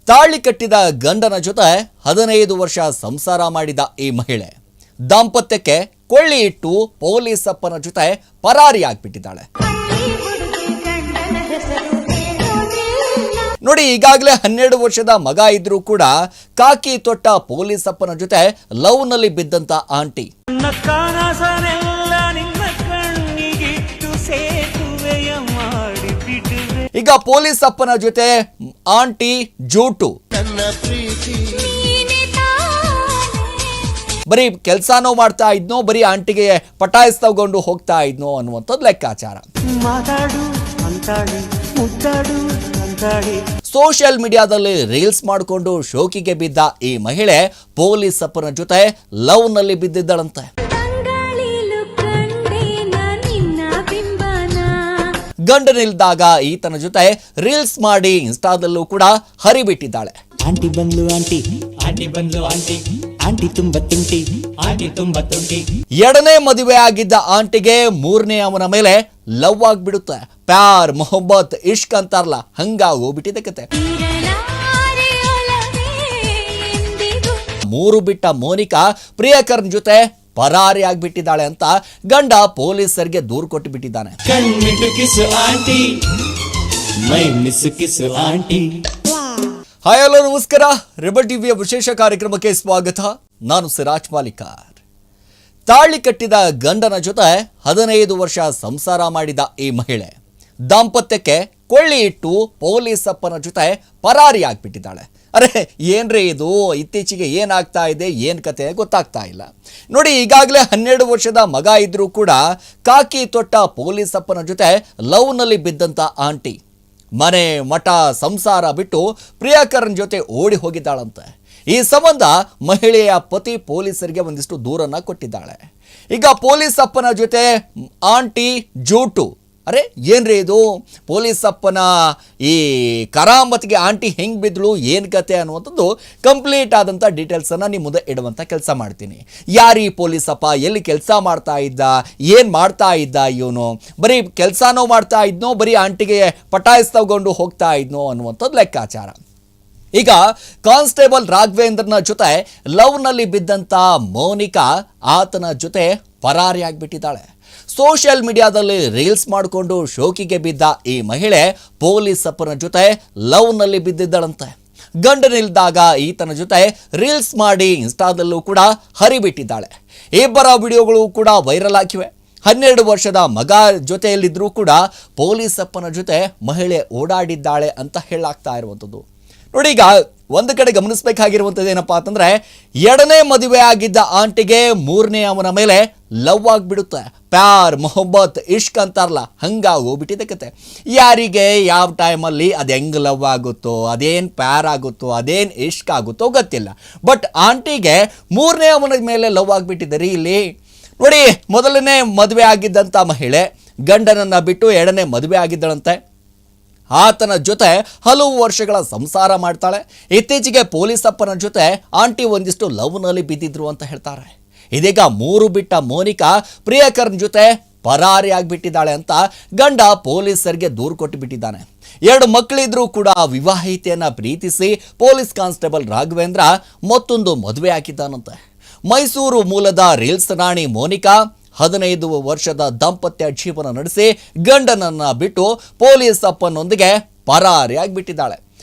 ತಾಳಿ ಕಟ್ಟಿದ ಗಂಡನ ಜೊತೆ 15 ವರ್ಷ ಸಂಸಾರ ಮಾಡಿದ ಈ ಮಹಿಳೆ ದಾಂಪತ್ಯಕ್ಕೆ ಕೊಳ್ಳಿ ಇಟ್ಟು ಪೊಲೀಸಪ್ಪನ ಜೊತೆ ಪರಾರಿಯಾಗ್ಬಿಟ್ಟಿದ್ದಾಳೆ. ನೋಡಿ, ಈಗಾಗಲೇ 12 ವರ್ಷದ ಮಗ ಇದ್ರೂ ಕೂಡ ಕಾಕಿ ತೊಟ್ಟ ಪೊಲೀಸಪ್ಪನ ಜೊತೆ ಲವ್ ನಲ್ಲಿ ಬಿದ್ದಂತ ಆಂಟಿ ಈಗ ಪೊಲೀಸ್ ಅಪ್ಪನ ಜೊತೆ ಆಂಟಿ ಜೂಟು. ಬರೀ ಕೆಲಸನೋ ಮಾಡ್ತಾ ಇದ್ನೋ, ಬರೀ ಆಂಟಿಗೆ ಪಟಾಯಿಸ್ ತಗೊಂಡು ಹೋಗ್ತಾ ಇದ್ನೋ ಅನ್ನುವಂಥದ್ದು ಲೆಕ್ಕಾಚಾರ. ಸೋಷಿಯಲ್ ಮೀಡಿಯಾದಲ್ಲಿ ರೀಲ್ಸ್ ಮಾಡಿಕೊಂಡು ಶೋಕಿಗೆ ಬಿದ್ದ ಈ ಮಹಿಳೆ ಪೊಲೀಸ್ ಅಪ್ಪನ ಜೊತೆ ಲವ್ ನಲ್ಲಿ ಬಿದ್ದಿದ್ದಳಂತೆ. ಗಂಡನಿಲ್ದಾಗ ಈತನ ಜೊತೆ ರೀಲ್ಸ್ ಮಾಡಿ ಇನ್ಸ್ಟಾದಲ್ಲೂ ಕೂಡ ಹರಿಬಿಟ್ಟಿದ್ದಾಳೆ. ಆಂಟಿ ಬಂದ್ಲು ಆಂಟಿ, ಆಂಟಿ ಬಂದ್ಲು ಆಂಟಿ, ಆಂಟಿ ತುಂಬಾ ತುಂಟಿ, ಆಂಟಿ ತುಂಬಾ ತುಂಟಿ. ಎರಡನೇ ಮದುವೆ ಆಗಿದ್ದ ಆಂಟಿಗೆ ಮೂರನೇ ಅವನ ಮೇಲೆ ಲವ್ ಆಗ್ಬಿಡುತ್ತೆ. ಪ್ಯಾರ್ ಮೊಹಬ್ಬತ್ ಇಷ್ಕ್ ಅಂತಾರಲ್ಲ, ಹಂಗಾಗಿ ಹೋಗ್ಬಿಟ್ಟಿದೆ ಕತೆ. ಮೂರು ಬಿಟ್ಟ ಮೋನಿಕಾ ಪ್ರಿಯಕರ್ನ್ ಜೊತೆ ಪರಾರಿ ಆಗ್ಬಿಟ್ಟಿದ್ದಾಳೆ ಅಂತ ಗಂಡ ಪೊಲೀಸರಿಗೆ ದೂರು ಕೊಟ್ಟು ಬಿಟ್ಟಿದ್ದಾನೆ. ಹಾಯ್ ಹಲೋ ನಮಸ್ಕಾರ, ರೆಬಲ್ ಟಿವಿಯ ವಿಶೇಷ ಕಾರ್ಯಕ್ರಮಕ್ಕೆ ಸ್ವಾಗತ. ನಾನು ಸಿರಾಜ್ ಮಾಲಿಕಾರ್. ತಾಳಿ ಕಟ್ಟಿದ ಗಂಡನ ಜೊತೆ 15 ವರ್ಷ ಸಂಸಾರ ಮಾಡಿದ ಈ ಮಹಿಳೆ ದಾಂಪತ್ಯಕ್ಕೆ ಕೊಳ್ಳಿ ಇಟ್ಟು ಪೊಲೀಸಪ್ಪನ ಜೊತೆ ಪರಾರಿ ಆಗ್ಬಿಟ್ಟಿದ್ದಾಳೆ. ಅರೆ ಏನ್ರಿ ಇದು, ಇತ್ತೀಚೆಗೆ ಏನಾಗ್ತಾ ಇದೆ, ಏನ್ ಕತೆ ಗೊತ್ತಾಗ್ತಾ ಇಲ್ಲ. ನೋಡಿ, ಈಗಾಗಲೇ 12 ವರ್ಷದ ಮಗ ಇದ್ರೂ ಕೂಡ ಕಾಕಿ ತೊಟ್ಟ ಪೊಲೀಸಪ್ಪನ ಜೊತೆ ಲವ್ ನಲ್ಲಿ ಬಿದ್ದಂತ ಆಂಟಿ ಮನೆ ಮಠ ಸಂಸಾರ ಬಿಟ್ಟು ಪ್ರಿಯಕರನ್ ಜೊತೆ ಓಡಿ ಹೋಗಿದ್ದಾಳಂತೆ. ಈ ಸಂಬಂಧ ಮಹಿಳೆಯ ಪತಿ ಪೊಲೀಸರಿಗೆ ಒಂದಿಷ್ಟು ದೂರನ್ನ ಕೊಟ್ಟಿದ್ದಾಳೆ. ಈಗ ಪೊಲೀಸ್ ಅಪ್ಪನ ಜೊತೆ ಆಂಟಿ ಜೂಟು. ಅರೆ ಏನ್ರಿ ಇದು, ಪೊಲೀಸ್ ಅಪ್ಪನ ಈ ಕರಾಮತಿಗೆ ಆಂಟಿ ಹೆಂಗೆ ಬಿದ್ದಳು, ಏನು ಕತೆ ಅನ್ನುವಂಥದ್ದು ಕಂಪ್ಲೀಟ್ ಆದಂಥ ಡೀಟೇಲ್ಸನ್ನು ನಿಮ್ಮ ಮುಂದೆ ಇಡುವಂಥ ಕೆಲಸ ಮಾಡ್ತೀನಿ. ಯಾರೀ ಪೊಲೀಸ್ ಅಪ್ಪ, ಎಲ್ಲಿ ಕೆಲಸ ಮಾಡ್ತಾ ಇದ್ದ, ಏನು ಮಾಡ್ತಾ ಇದ್ದ ಇವನು, ಬರೀ ಕೆಲಸನೋ ಮಾಡ್ತಾ ಇದ್ನೋ, ಬರೀ ಆಂಟಿಗೆ ಪಟಾಯಿಸ್ ತಗೊಂಡು ಹೋಗ್ತಾ ಇದ್ನೋ ಅನ್ನುವಂಥದ್ದು ಲೆಕ್ಕಾಚಾರ. ಈಗ ಕಾನ್ಸ್ಟೇಬಲ್ ರಾಘವೇಂದ್ರನ ಜೊತೆ ಲವ್ ನಲ್ಲಿ ಬಿದ್ದಂತ ಮೋನಿಕಾ ಆತನ ಜೊತೆ ಪರಾರಿ ಆಗ್ಬಿಟ್ಟಿದ್ದಾಳೆ. ಸೋಷಿಯಲ್ ಮೀಡಿಯಾದಲ್ಲಿ ರೀಲ್ಸ್ ಮಾಡಿಕೊಂಡು ಶೋಕಿಗೆ ಬಿದ್ದ ಈ ಮಹಿಳೆ ಪೊಲೀಸ್ ಅಪ್ಪನ ಜೊತೆ ಲವ್ ನಲ್ಲಿ ಬಿದ್ದಿದ್ದಳಂತೆ. ಗಂಡನಿಲ್ದಾಗ ಈತನ ಜೊತೆ ರೀಲ್ಸ್ ಮಾಡಿ ಇನ್ಸ್ಟಾದಲ್ಲೂ ಕೂಡ ಹರಿಬಿಟ್ಟಿದ್ದಾಳೆ. ಇಬ್ಬರ ವಿಡಿಯೋಗಳು ಕೂಡ ವೈರಲ್ ಆಗಿವೆ. 12 ವರ್ಷದ ಮಗ ಜೊತೆಯಲ್ಲಿದ್ರೂ ಕೂಡ ಪೊಲೀಸ್ ಅಪ್ಪನ ಜೊತೆ ಮಹಿಳೆ ಓಡಾಡಿದ್ದಾಳೆ ಅಂತ ಹೇಳಾಗ್ತಾ ಇರುವಂಥದ್ದು. ನೋಡಿ, ಈಗ ಒಂದು ಕಡೆ ಗಮನಿಸಬೇಕಾಗಿರುವಂಥದ್ದು ಏನಪ್ಪಾ ಅಂತಂದ್ರೆ, ಎರಡನೇ ಮದುವೆ ಆಗಿದ್ದ ಆಂಟಿಗೆ ಮೂರನೇ ಅವನ ಮೇಲೆ ಲವ್ ಆಗ್ಬಿಡುತ್ತೆ. ಪ್ಯಾರ್ ಮೊಹಬ್ಬತ್ ಇಷ್ಕ್ ಅಂತಾರಲ್ಲ, ಹಂಗಾಗಿ ಹೋಗ್ಬಿಟ್ಟಿದೆ ಕತೆ. ಯಾರಿಗೆ ಯಾವ ಟೈಮಲ್ಲಿ ಅದು ಹೆಂಗೆ ಲವ್ ಆಗುತ್ತೋ, ಅದೇನು ಪ್ಯಾರ್ ಆಗುತ್ತೋ, ಅದೇನು ಇಷ್ಕ್ ಆಗುತ್ತೋ ಗೊತ್ತಿಲ್ಲ. ಬಟ್ ಆಂಟಿಗೆ ಮೂರನೇ ಅವನ ಮೇಲೆ ಲವ್ ಆಗ್ಬಿಟ್ಟಿದೆ ರೀ. ಇಲ್ಲಿ ನೋಡಿ, ಮೊದಲನೇ ಮದುವೆ ಆಗಿದ್ದಂಥ ಮಹಿಳೆ ಗಂಡನನ್ನ ಬಿಟ್ಟು ಎರಡನೇ ಮದುವೆ ಆಗಿದ್ದಳಂತೆ. ಆತನ ಜೊತೆ ಹಲವು ವರ್ಷಗಳ ಸಂಸಾರ ಮಾಡ್ತಾಳೆ. ಇತ್ತೀಚೆಗೆ ಪೊಲೀಸ್ ಅಪ್ಪನ ಜೊತೆ ಆಂಟಿ ಒಂದಿಷ್ಟು ಲವ್ ನಲ್ಲಿ ಬಿದ್ದಿದ್ರು ಅಂತ ಹೇಳ್ತಾರೆ. ಇದೀಗ ಮೂರು ಬಿಟ್ಟ ಮೋನಿಕಾ ಪ್ರಿಯಕರ್ನ್ ಜೊತೆ ಪರಾರಿ ಆಗ್ಬಿಟ್ಟಿದ್ದಾಳೆ ಅಂತ ಗಂಡ ಪೊಲೀಸರಿಗೆ ದೂರು ಕೊಟ್ಟು ಬಿಟ್ಟಿದ್ದಾನೆ. 2 ಮಕ್ಕಳಿದ್ರೂ ಕೂಡ ವಿವಾಹಿತೆಯನ್ನ ಪ್ರೀತಿಸಿ ಪೊಲೀಸ್ ಕಾನ್ಸ್ಟೇಬಲ್ ರಾಘವೇಂದ್ರ ಮತ್ತೊಂದು ಮದುವೆ ಹಾಕಿದ್ದಾನಂತೆ. ಮೈಸೂರು ಮೂಲದ ರೀಲ್ಸ್ ರಾಣಿ ಮೋನಿಕಾ 15 ವರ್ಷದ ದಾಂಪತ್ಯ ಜೀವನ ನಡೆಸಿ ಗಂಡನನ್ನ ಬಿಟ್ಟು ಪೊಲೀಸ್ ಅಪ್ಪನೊಂದಿಗೆ ಪರಾರಿ ಆಗಿಬಿಟ್ಟಿದ್ದಾಳೆ.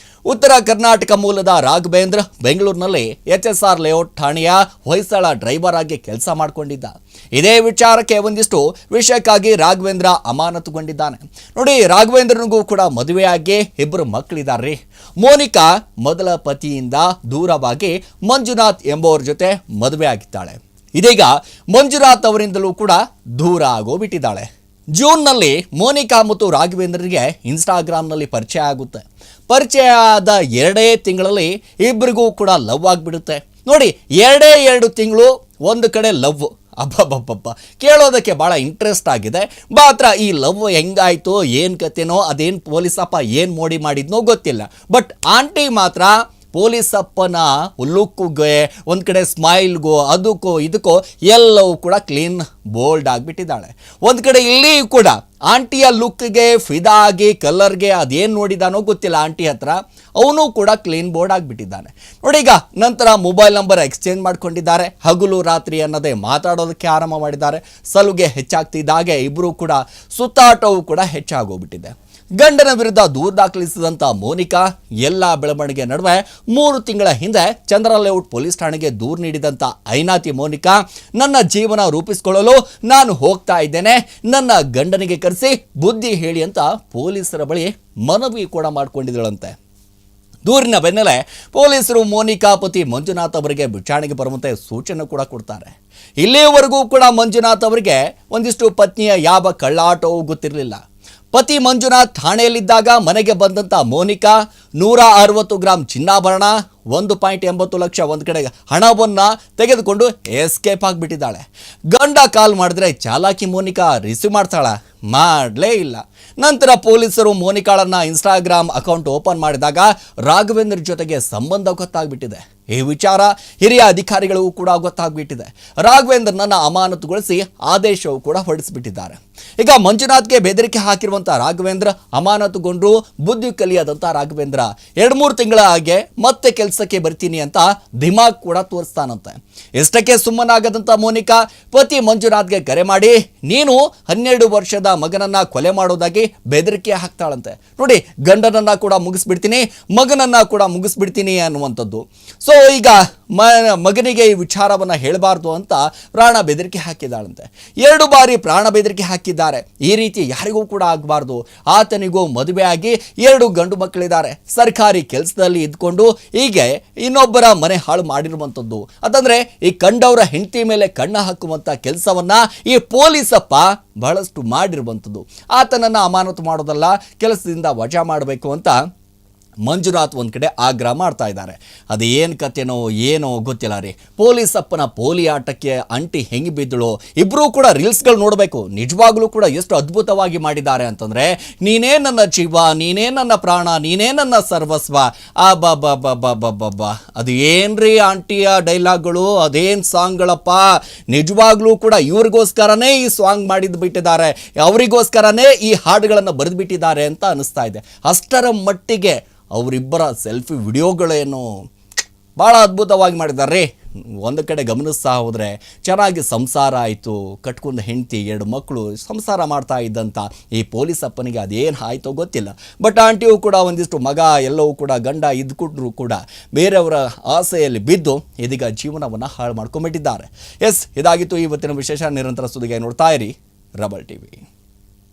ಉತ್ತರ ಕರ್ನಾಟಕ ಮೂಲದ ರಾಘವೇಂದ್ರ ಬೆಂಗಳೂರಿನಲ್ಲಿ HSR ಲೇಔಟ್ ಠಾಣೆಯ ಹೊಯ್ಸಳ ಡ್ರೈವರ್ ಆಗಿ ಕೆಲಸ ಮಾಡಿಕೊಂಡಿದ್ದ. ಇದೇ ವಿಚಾರಕ್ಕೆ ಒಂದಿಷ್ಟು ವಿಷಯಕ್ಕಾಗಿ ರಾಘವೇಂದ್ರ ಅಮಾನತುಗೊಂಡಿದ್ದಾನೆ. ನೋಡಿ, ರಾಘವೇಂದ್ರನಿಗೂ ಕೂಡ ಮದುವೆಯಾಗಿ 2 ಮಕ್ಕಳಿದ್ದಾರೆ. ಮೋನಿಕಾ ಮೊದಲ ಪತಿಯಿಂದ ದೂರವಾಗಿ ಮಂಜುನಾಥ್ ಎಂಬುವರ ಜೊತೆ ಮದುವೆ ಆಗಿದ್ದಾಳೆ. ಇದೀಗ ಮಂಜುನಾಥ್ ಅವರಿಂದಲೂ ಕೂಡ ದೂರ ಆಗೋಗ್ಬಿಟ್ಟಿದ್ದಾಳೆ. ಜೂನ್ನಲ್ಲಿ ಮೋನಿಕಾ ಮತ್ತು ರಾಘವೇಂದ್ರರಿಗೆ ಇನ್ಸ್ಟಾಗ್ರಾಮ್ನಲ್ಲಿ ಪರಿಚಯ ಆಗುತ್ತೆ. ಪರಿಚಯ ಆದ 2 ತಿಂಗಳಲ್ಲಿ ಇಬ್ಬರಿಗೂ ಕೂಡ ಲವ್ ಆಗಿಬಿಡುತ್ತೆ. ನೋಡಿ, 2 ತಿಂಗಳು ಒಂದು ಕಡೆ ಲವ್. ಅಬ್ಬಬ್ಬಬ್ಬ, ಕೇಳೋದಕ್ಕೆ ಭಾಳ ಇಂಟ್ರೆಸ್ಟ್ ಆಗಿದೆ. ಮಾತ್ರ ಈ ಲವ್ ಹೆಂಗಾಯ್ತು, ಏನು ಕತೆನೋ, ಅದೇನು ಪೊಲೀಸಪ್ಪ ಏನು ಮೋಡಿ ಮಾಡಿದ್ನೋ ಗೊತ್ತಿಲ್ಲ. ಬಟ್ ಆಂಟಿ ಮಾತ್ರ ಪೊಲೀಸ್ ಅಪ್ಪನ ಲುಕ್ಗೆ, ಒಂದು ಕಡೆ ಸ್ಮೈಲ್ಗೋ, ಅದಕ್ಕೋ ಇದಕ್ಕೋ ಎಲ್ಲವೂ ಕೂಡ ಕ್ಲೀನ್ ಬೋಲ್ಡ್ ಆಗಿಬಿಟ್ಟಿದ್ದಾಳೆ. ಒಂದು ಕಡೆ ಇಲ್ಲಿ ಕೂಡ ಆಂಟಿಯ ಲುಕ್ಗೆ ಫಿದಾ ಆಗಿ ಕಲರ್ಗೆ ಅದೇನು ನೋಡಿದಾನೋ ಗೊತ್ತಿಲ್ಲ ಆಂಟಿ ಹತ್ರ, ಅವನು ಕೂಡ ಕ್ಲೀನ್ ಬೋರ್ಡ್ ಆಗಿಬಿಟ್ಟಿದ್ದಾನೆ ನೋಡಿ. ಈಗ ನಂತರ ಮೊಬೈಲ್ ನಂಬರ್ ಎಕ್ಸ್ಚೇಂಜ್ ಮಾಡ್ಕೊಂಡಿದ್ದಾರೆ, ಹಗಲು ರಾತ್ರಿ ಅನ್ನೋದೇ ಮಾತಾಡೋದಕ್ಕೆ ಆರಂಭ ಮಾಡಿದ್ದಾರೆ. ಸಲುಗೆ ಹೆಚ್ಚಾಗ್ತಿದ್ದಾಗೆ ಇಬ್ಬರು ಕೂಡ ಸುತ್ತಾಟವು ಕೂಡ ಹೆಚ್ಚಾಗೋಗ್ಬಿಟ್ಟಿದೆ. ಗಂಡನ ವಿರುದ್ಧ ದೂರು ದಾಖಲಿಸಿದಂಥ ಮೋನಿಕಾ ಎಲ್ಲ ಬೆಳವಣಿಗೆ ನಡುವೆ 3 ತಿಂಗಳ ಹಿಂದೆ ಚಂದ್ರ ಲೇಔಟ್ ಪೊಲೀಸ್ ಠಾಣೆಗೆ ದೂರು ನೀಡಿದಂಥ ಐನಾತಿ ಮೋನಿಕಾ, ನನ್ನ ಜೀವನ ರೂಪಿಸಿಕೊಳ್ಳಲು ನಾನು ಹೋಗ್ತಾ ಇದ್ದೇನೆ, ನನ್ನ ಗಂಡನಿಗೆ ಕರೆಸಿ ಬುದ್ಧಿ ಹೇಳಿ ಅಂತ ಪೊಲೀಸರ ಬಳಿ ಮನವಿ ಕೂಡ ಮಾಡಿಕೊಂಡಿದ್ದಳಂತೆ. ದೂರಿನ ಬೆನ್ನಲ್ಲೇ ಪೊಲೀಸರು ಮೋನಿಕಾ ಪತಿ ಮಂಜುನಾಥ್ ಅವರಿಗೆ ವಿಚಾರಣೆಗೆ ಬರುವಂತೆ ಸೂಚನೆ ಕೂಡ ಕೊಡ್ತಾರೆ. ಇಲ್ಲಿಯವರೆಗೂ ಕೂಡ ಮಂಜುನಾಥ್ ಅವರಿಗೆ ಒಂದಿಷ್ಟು ಪತ್ನಿಯ ಯಾವ ಕಳ್ಳಾಟವೂ ಗೊತ್ತಿರಲಿಲ್ಲ. ಪತಿ ಮಂಜುನಾಥ್ ಠಾಣೆಯಲ್ಲಿದ್ದಾಗ ಮನೆಗೆ ಬಂದಂಥ ಮೋನಿಕಾ 160 ಗ್ರಾಂ ಚಿನ್ನಾಭರಣ, 1.80 ಲಕ್ಷ ಒಂದು ಕಡೆ ಹಣವನ್ನು ತೆಗೆದುಕೊಂಡು ಎಸ್ಕೇಪ್ ಆಗಿಬಿಟ್ಟಿದ್ದಾಳೆ. ಗಂಡ ಕಾಲ್ ಮಾಡಿದ್ರೆ ಚಾಲಾಕಿ ಮೋನಿಕಾ ರಿಸೀವ್ ಮಾಡಲೇ ಇಲ್ಲ. ನಂತರ ಪೊಲೀಸರು ಮೋನಿಕಾಳನ್ನ ಇನ್ಸ್ಟಾಗ್ರಾಮ್ ಅಕೌಂಟ್ ಓಪನ್ ಮಾಡಿದಾಗ ರಾಘವೇಂದ್ರ ಜೊತೆಗೆ ಸಂಬಂಧ ಗೊತ್ತಾಗ್ಬಿಟ್ಟಿದೆ. ಈ ವಿಚಾರ ಹಿರಿಯ ಅಧಿಕಾರಿಗಳಿಗೂ ಕೂಡ ಗೊತ್ತಾಗ್ಬಿಟ್ಟಿದೆ. ರಾಘವೇಂದ್ರನನ್ನ ಅಮಾನತುಗೊಳಿಸಿ ಆದೇಶವು ಕೂಡ ಹೊರಡಿಸಿಬಿಟ್ಟಿದ್ದಾರೆ. ಈಗ ಮಂಜುನಾಥ್ಗೆ ಬೆದರಿಕೆ ಹಾಕಿರುವಂಥ ರಾಘವೇಂದ್ರ ಅಮಾನತುಗೊಂಡ್ರು. ಬುದ್ಧಿ ಕಲಿಯದಂಥ ರಾಘವೇಂದ್ರ 2-3 ತಿಂಗಳ ಹಾಗೆ ಮತ್ತೆ ಕೆಲಸಕ್ಕೆ ಬರ್ತೀನಿ ಅಂತ ದಿಮಾಗ್ ಕೂಡ ತೋರಿಸ್ತಾನಂತೆ. ಇಷ್ಟಕ್ಕೆ ಸುಮ್ಮನಾಗದಂಥ ಮೋನಿಕಾ ಪತಿ ಮಂಜುನಾಥ್ಗೆ ಕರೆ ಮಾಡಿ ನೀನು 12 ವರ್ಷದ ಮಗನನ್ನ ಕೊಲೆ ಮಾಡೋದಾಗಿ ಬೆದರಿಕೆ ಹಾಕ್ತಾಳಂತೆ. ನೋಡಿ, ಗಂಡನನ್ನ ಕೂಡ ಮುಗಿಸ್ಬಿಡ್ತೀನಿ, ಮಗನನ್ನ ಕೂಡ ಮುಗಿಸ್ಬಿಡ್ತೀನಿ ಅನ್ನುವಂಥದ್ದು. ಸೊ ಈಗ ಮಗನಿಗೆ ಈ ವಿಚಾರವನ್ನ ಹೇಳಬಾರ್ದು ಅಂತ ಪ್ರಾಣ ಬೆದರಿಕೆ ಹಾಕಿದ್ದಾಳಂತೆ. 2 ಬಾರಿ ಪ್ರಾಣ ಬೆದರಿಕೆ ಹಾಕಿದ್ದಾರೆ. ಈ ರೀತಿ ಯಾರಿಗೂ ಕೂಡ ಆಗಬಾರ್ದು. ಆತನಿಗೂ ಮದುವೆ ಆಗಿ 2 ಗಂಡು ಮಕ್ಕಳಿದ್ದಾರೆ. ಸರ್ಕಾರಿ ಕೆಲಸದಲ್ಲಿ ಇದ್ಕೊಂಡು ಹೀಗೆ ಇನ್ನೊಬ್ಬರ ಮನೆ ಹಾಳು ಮಾಡಿರುವಂಥದ್ದು. ಅಂತಂದ್ರೆ ಈ ಕಂಡವರ ಹೆಂಡತಿ ಮೇಲೆ ಕಣ್ಣ ಹಾಕುವಂಥ ಕೆಲಸವನ್ನ ಈ ಪೊಲೀಸಪ್ಪ ಬಹಳಷ್ಟು ಮಾಡಿರುವಂಥದ್ದು. ಆತನನ್ನು ಅಮಾನತು ಮಾಡೋದಲ್ಲ, ಕೆಲಸದಿಂದ ವಜಾ ಮಾಡಬೇಕು ಅಂತ ಮಂಜುನಾಥ್ ಒಂದು ಕಡೆ ಆಗ್ರಹ ಮಾಡ್ತಾ ಇದ್ದಾರೆ. ಅದು ಏನು ಕಥೆನೋ ಏನೋ ಗೊತ್ತಿಲ್ಲ ರೀ. ಪೊಲೀಸ್ ಅಪ್ಪನ ಪೋಲಿ ಆಟಕ್ಕೆ ಅಂಟಿ ಹೆಂಗೆ ಬಿದ್ದಳು. ಇಬ್ಬರೂ ಕೂಡ ರೀಲ್ಸ್ಗಳು ನೋಡಬೇಕು. ನಿಜವಾಗ್ಲೂ ಕೂಡ ಎಷ್ಟು ಅದ್ಭುತವಾಗಿ ಮಾಡಿದ್ದಾರೆ ಅಂತಂದರೆ, ನೀನೇ ನನ್ನ ಜೀವ, ನೀನೇ ನನ್ನ ಪ್ರಾಣ, ನೀನೇ ನನ್ನ ಸರ್ವಸ್ವ. ಆ ಬಾ ಅದು ಏನ್ರಿ ಆಂಟಿಯ ಡೈಲಾಗ್ಗಳು, ಅದೇನು ಸಾಂಗ್ಗಳಪ್ಪ. ನಿಜವಾಗ್ಲೂ ಕೂಡ ಇವ್ರಿಗೋಸ್ಕರನೇ ಈ ಸಾಂಗ್ ಮಾಡಿದ್ದು ಬಿಟ್ಟಿದ್ದಾರೆ, ಅವರಿಗೋಸ್ಕರನೇ ಈ ಹಾಡುಗಳನ್ನು ಬರೆದು ಬಿಟ್ಟಿದ್ದಾರೆ ಅಂತ ಅನಿಸ್ತಾ ಇದೆ. ಅಷ್ಟರ ಮಟ್ಟಿಗೆ ಅವರಿಬ್ಬರ ಸೆಲ್ಫಿ ವಿಡಿಯೋಗಳೇನು ಭಾಳ ಅದ್ಭುತವಾಗಿ ಮಾಡಿದ್ದಾರೆ. ಒಂದು ಕಡೆ ಗಮನಿಸ್ತಾ ಹೋದರೆ ಚೆನ್ನಾಗಿ ಸಂಸಾರ ಆಯಿತು, ಕಟ್ಕೊಂಡು ಹೆಂಡತಿ 2 ಮಕ್ಕಳು ಸಂಸಾರ ಮಾಡ್ತಾ ಇದ್ದಂಥ ಈ ಪೊಲೀಸ್ ಅಪ್ಪನಿಗೆ ಅದೇನು ಆಯಿತೋ ಗೊತ್ತಿಲ್ಲ. ಬಟ್ ಆಂಟಿಯೂ ಕೂಡ ಒಂದಿಷ್ಟು ಮಗ ಎಲ್ಲವೂ ಕೂಡ ಗಂಡ ಇದ್ಕೊಟ್ರು ಕೂಡ ಬೇರೆಯವರ ಆಸೆಯಲ್ಲಿ ಬಿದ್ದು ಇದೀಗ ಜೀವನವನ್ನು ಹಾಳು ಮಾಡ್ಕೊಂಡ್ಬಿಟ್ಟಿದ್ದಾರೆ. ಎಸ್, ಇದಾಗಿತ್ತು ಇವತ್ತಿನ ವಿಶೇಷ. ನಿರಂತರ ಸುದ್ದಿಗೆ ನೋಡ್ತಾ ಇರಿ ರೆಬೆಲ್ ಟಿವಿ.